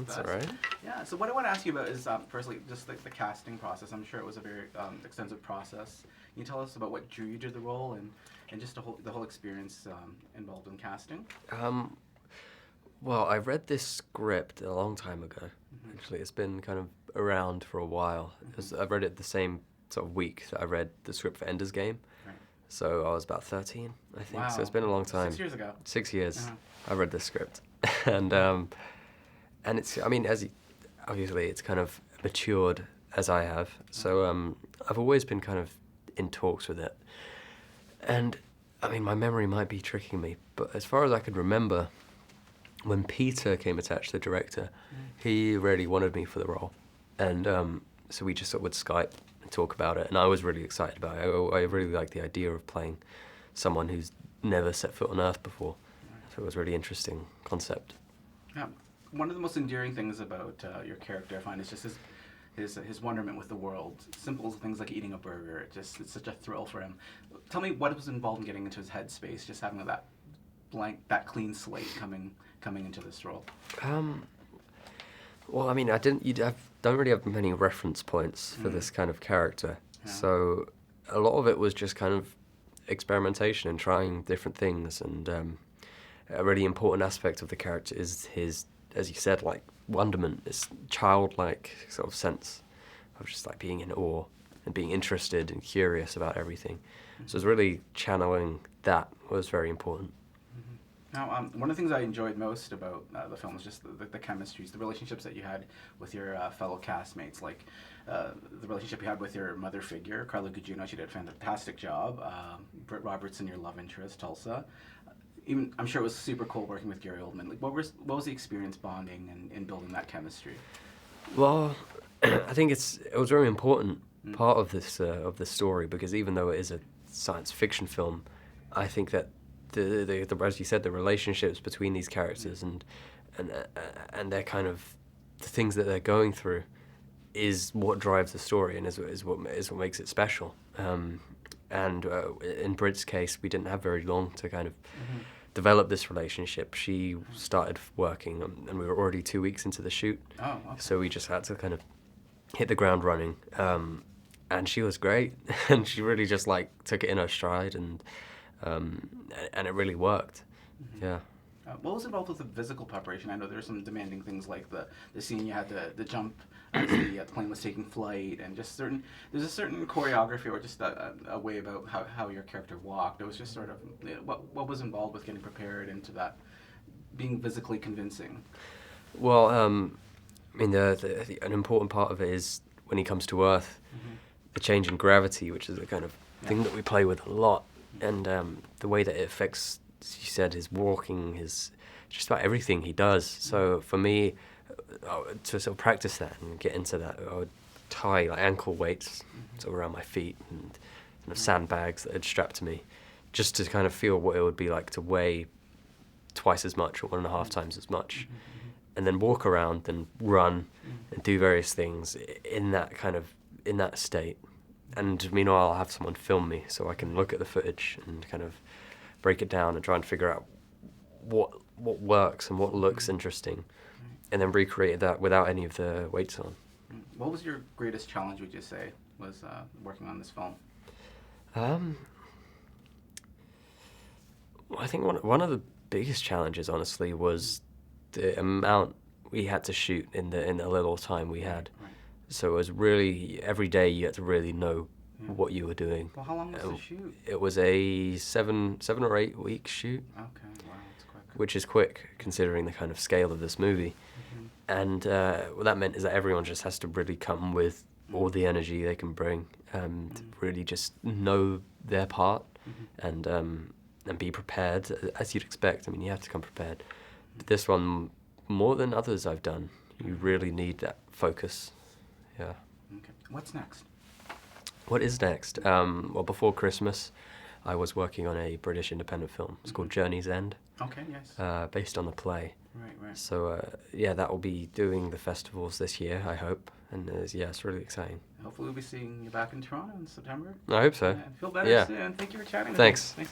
That's all right. Yeah, so what I want to ask you about is firstly just the casting process. I'm sure it was a very extensive process. Can you tell us about what drew you to the role and just the whole experience involved in casting? Um, well, I read this script a long time ago. Mm-hmm. Actually, it's been kind of around for a while. Mm-hmm. I've read it the same sort of week that I read the script for Ender's Game. Right. So I was about 13, I think. Wow. So it's been a long time. 6 years ago. 6 years. Uh-huh. I read this script, and it's. I mean, obviously it's kind of matured as I have. So I've always been kind of in talks with it, and I mean my memory might be tricking me, but as far as I could remember, when Peter came attached, the director, he really wanted me for the role, and so we just sort of would Skype and talk about it, and I was really excited about it. I really liked the idea of playing someone who's never set foot on Earth before, so it was a really interesting concept. Yeah. One of the most endearing things about your character, I find, is just his wonderment with the world. Simple things like eating a burger. It's such a thrill for him. Tell me what was involved in getting into his headspace, just having that clean slate coming into this role. Well, I mean, don't really have many reference points for this kind of character, so a lot of it was just kind of experimentation and trying different things, and a really important aspect of the character is his, as you said, like wonderment, this childlike sort of sense of just like being in awe and being interested and curious about everything. So it's really channeling that was very important. Now, one of the things I enjoyed most about the film was just the chemistries, the relationships that you had with your fellow castmates, like the relationship you had with your mother figure, Carla Gugino. She did a fantastic job. Britt Robertson, your love interest, Tulsa. Even I'm sure it was super cool working with Gary Oldman. Like, what was the experience bonding and building that chemistry? Well, I think it was a very important part of this story, because even though it is a science fiction film, I think that the as you said, the relationships between these characters and their kind of the things that they're going through is what drives the story and is what makes it special. And in Britt's case, we didn't have very long to kind of develop this relationship. She started working, and we were already 2 weeks into the shoot. Oh, okay. So we just had to kind of hit the ground running. And she was great, and she really just like took it in her stride, and it really worked. Yeah. What was involved with the physical preparation? I know there were some demanding things like the scene you had to jump as the plane was taking flight, and just there's a certain choreography or just a way about how your character walked. It was just sort of what was involved with getting prepared into that, being physically convincing. Well, I mean, an important part of it is when he comes to Earth, the change in gravity, which is a kind of thing that we play with a lot, and the way that it affects, as you said, his walking, just about everything he does. So for me, to sort of practice that and get into that, I would tie like ankle weights sort of around my feet and kind of sandbags that had strapped to me, just to kind of feel what it would be like to weigh twice as much or 1.5 times as much, and then walk around and run and do various things in that state. And meanwhile, I'll have someone film me so I can look at the footage and kind of break it down and try and figure out what works and what looks interesting, and then recreate that without any of the weights on. What was your greatest challenge, would you say, was working on this film? Well, I think one of the biggest challenges, honestly, was the amount we had to shoot in the little time we had. Right. So it was really, every day you had to really know what you were doing. Well, how long was the shoot? It was a 7 or 8 week shoot. Okay, wow, that's quick. Which is quick considering the kind of scale of this movie. And what that meant is that everyone just has to really come with all the energy they can bring, to really just know their part and be prepared as you'd expect. I mean, you have to come prepared. But this one, more than others I've done, you really need that focus. Yeah. Okay. What's next? What is next? Well, before Christmas, I was working on a British independent film. It's called Journey's End. Okay, yes. Based on the play. Right. So, that will be doing the festivals this year, I hope. And it's really exciting. Hopefully we'll be seeing you back in Toronto in September. I hope so. Feel better soon. Thank you for chatting with me. Thanks. Thanks.